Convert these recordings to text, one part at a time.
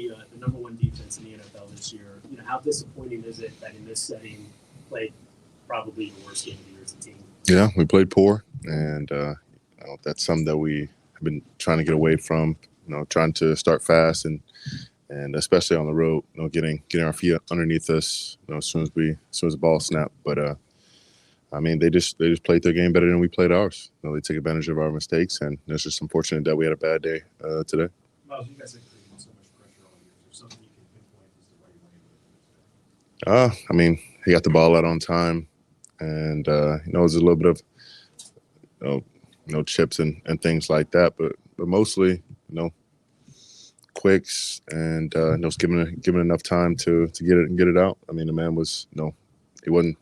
the number one defense in the NFL this year. How disappointing is it that in this setting played probably the worst game of the year as a team? Yeah, we played poor, and that's something that we have been trying to get away from. Trying to start fast and especially on the road. Getting our feet underneath us. As soon as the ball snapped. But they just played their game better than we played ours. They took advantage of our mistakes, and it's just unfortunate that we had a bad day today. Myles, you guys have created so much pressure all year. Is there something you can pinpoint as to why you're winning with this? He got the ball out on time, and it was a little bit of chips and things like that, but mostly quicks and just giving enough time to get it out. The man was he wasn't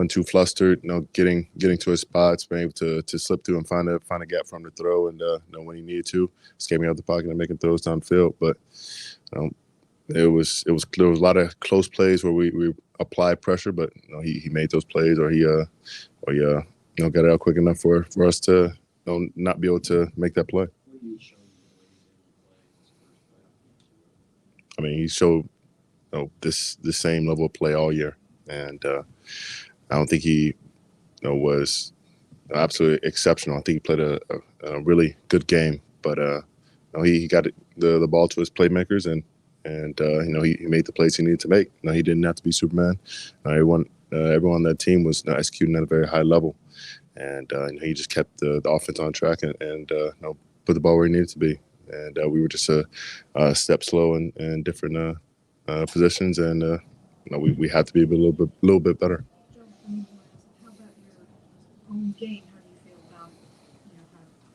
too flustered, getting to his spots, being able to slip through and find a gap for him to throw, and when he needed to, escaping out the pocket and making throws downfield. But there was a lot of close plays where we applied pressure, but he made those plays, or he got it out quick enough for us to not be able to make that play. He showed this same level of play all year, and I don't think he was absolutely exceptional. I think he played a really good game, but he got the ball to his playmakers, and he made the plays he needed to make. He didn't have to be Superman. Everyone on that team was executing at a very high level, and he just kept the offense on track and put the ball where he needed to be. And we were just a step slow in different positions, and we had to be a little bit better. Joe, how about your own game? How do you feel about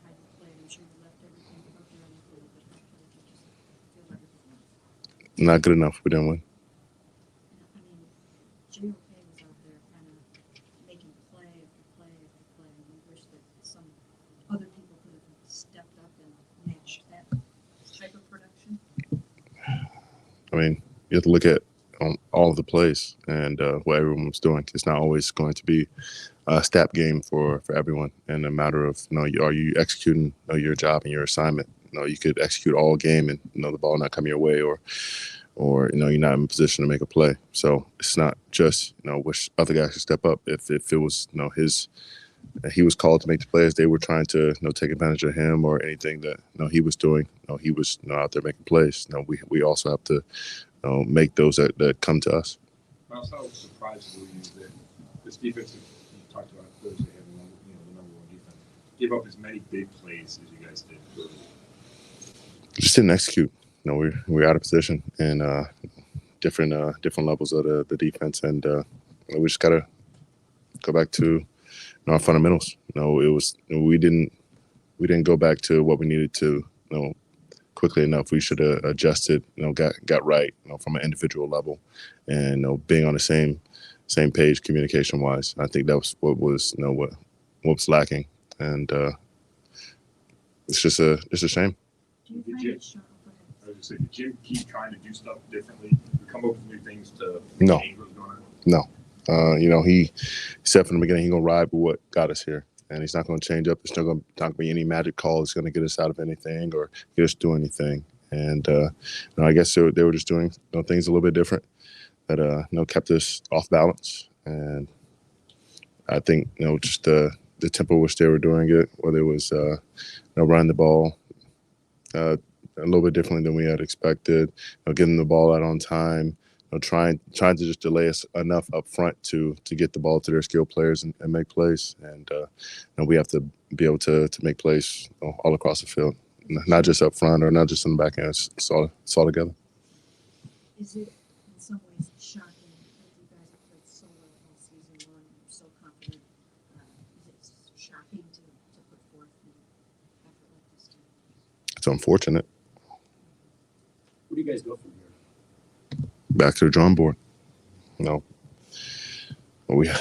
how you played? I'm sure you left everything up there on the field, but how did you just feel like it was Not good enough. We didn't win. J.O.K. was out there kind of making play after play after play, and we wish that some other people could have stepped up and matched that type of production. You have to look at all of the plays and what everyone was doing. It's not always going to be a stat game for everyone, and a matter of are you executing your job and your assignment. You could execute all game and the ball not come your way, or you're not in position to make a play. So it's not just wish other guys could step up. If it was he was called to make the plays, they were trying to take advantage of him or anything that he was doing. He was out there making plays. We also have to make those that come to us. Myles, how surprised were you that this defense, you talked about Thursday having the number one defense, gave up as many big plays as you guys did? Just didn't execute. We were out of position and different levels of the defense, and we just gotta go back to our fundamentals. We didn't go back to what we needed to quickly enough. We should have adjusted, got right, from an individual level, and being on the same page communication wise. I think that was what was what was lacking, and it's just a shame. Did Jim keep trying to do stuff differently? Come up with new things to change what's going on? No. He said from the beginning he's gonna ride with what got us here, and he's not gonna change up. There's not gonna be any magic call that's gonna get us out of anything or get us to do anything. And I guess they were just doing things a little bit different that kept us off balance. And I think just the tempo which they were doing it, whether it was running the ball a little bit differently than we had expected, getting the ball out on time, trying to just delay us enough up front to get the ball to their skilled players and make plays. And we have to be able to make plays all across the field, not just up front or not just in the back end. It's all together. Is it in some ways shocking that you guys have played so well all season long and you're so confident? Is it shocking to put forth an effort like this? It's unfortunate. Where do you guys go from here? Back to the drawing board. We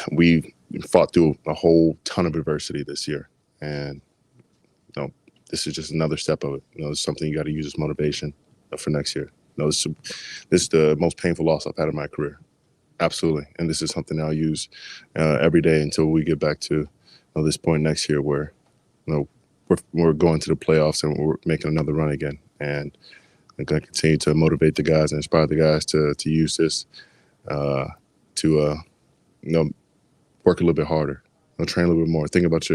fought through a whole ton of adversity this year, and this is just another step of it. It's something you got to use as motivation for next year. This is the most painful loss I've had in my career, absolutely, and this is something I'll use every day until we get back to this point next year where we're going to the playoffs and we're making another run again. And I'm going to continue to motivate the guys and inspire the guys to use this to work a little bit harder, train a little bit more. Think about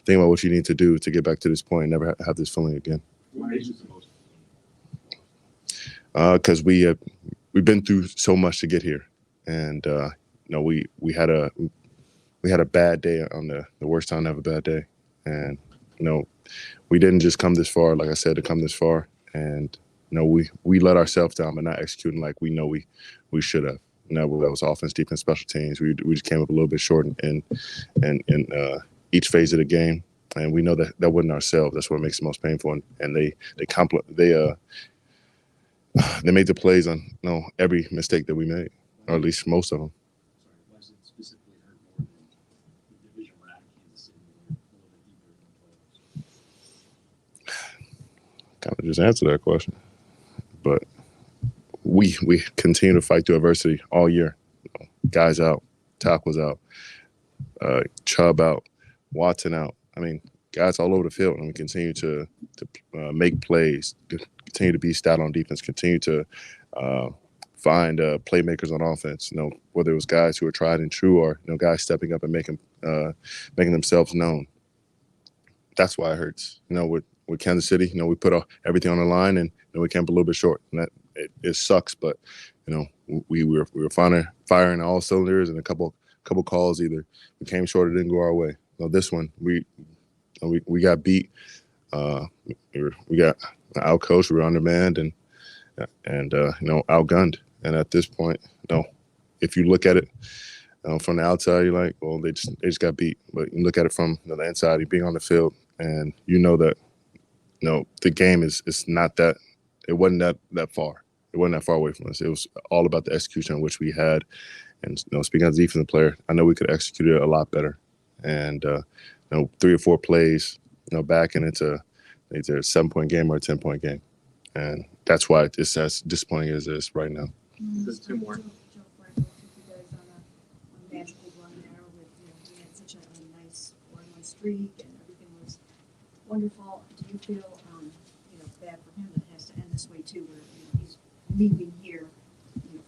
what you need to do to get back to this point and never have this feeling again. What makes it the most? Because we've been through so much to get here, and we had a bad day on the worst time to have a bad day, and we didn't just come this far, like I said, to come this far, and we let ourselves down by not executing like we know we should have. That was offense, defense, special teams. We just came up a little bit short in each phase of the game, and we know that wasn't ourselves. That's what makes it most painful. And they made the plays on every mistake that we made, or at least most of them. Sorry, was it specifically hurt more than the division we're at, Kansas City, a little bit deeper than the playoffs? Kind of just answer that question, but we continue to fight through adversity all year. Guys out, tackles out, Chubb out, Watson out. I mean, guys all over the field, and we continue to make plays, continue to be stout on defense, continue to find playmakers on offense. Whether it was guys who are tried and true or guys stepping up and making themselves known. That's why it hurts. With Kansas City, we put everything on the line, and we came up a little bit short, and that it sucks. But we were firing all cylinders, and a couple calls either we came short or didn't go our way. This one we got beat. We got outcoached. We were undermanned and outgunned. And at this point, if you look at it from the outside, you're like, well, they just got beat. But you look at it from the inside, you're being on the field, and that the game is not that. It wasn't that far. It wasn't that far away from us. It was all about the execution in which we had. And speaking as a defensive player, I know we could execute it a lot better. And 3 or 4 plays, back and into either a 7-point game or a 10-point game, and that's why it's as disappointing as it is right now. Just two more. Joe Flacco took you guys on a magical run there with he had such a nice 4-1 streak and everything was wonderful. Do you feel bad for him that it has to end this way too, where he's leaving here,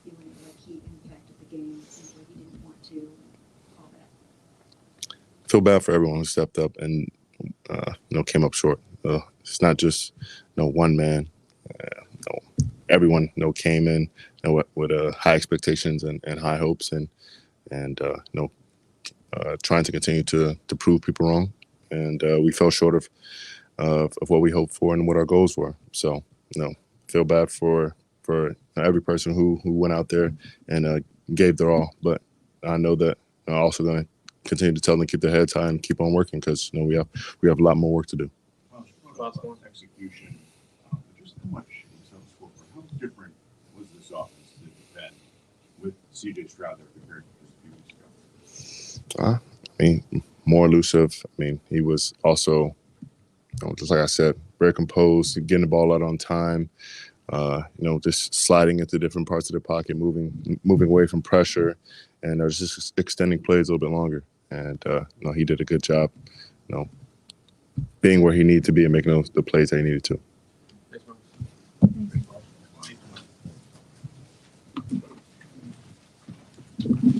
feeling like he impacted the game, it seems like he didn't want to, and all that. Feel bad for everyone who stepped up and came up short. It's not just one man. Everyone came in with high expectations and high hopes and trying to continue to prove people wrong, and we fell short of what we hoped for and what our goals were. So feel bad for every person who went out there and gave their all, but I know that I'm also going to continue to tell them to keep their heads high and keep on working, because we have a lot more work to do. Execution, just how much in terms of how different was this offense than it's been with C.J. Stroud there compared to just a few weeks ago? More elusive. He was also, just like I said, very composed, getting the ball out on time. Just sliding into different parts of the pocket, moving away from pressure, and just extending plays a little bit longer. And he did a good job, being where he needed to be and making the plays that he needed to. Thanks, Miles.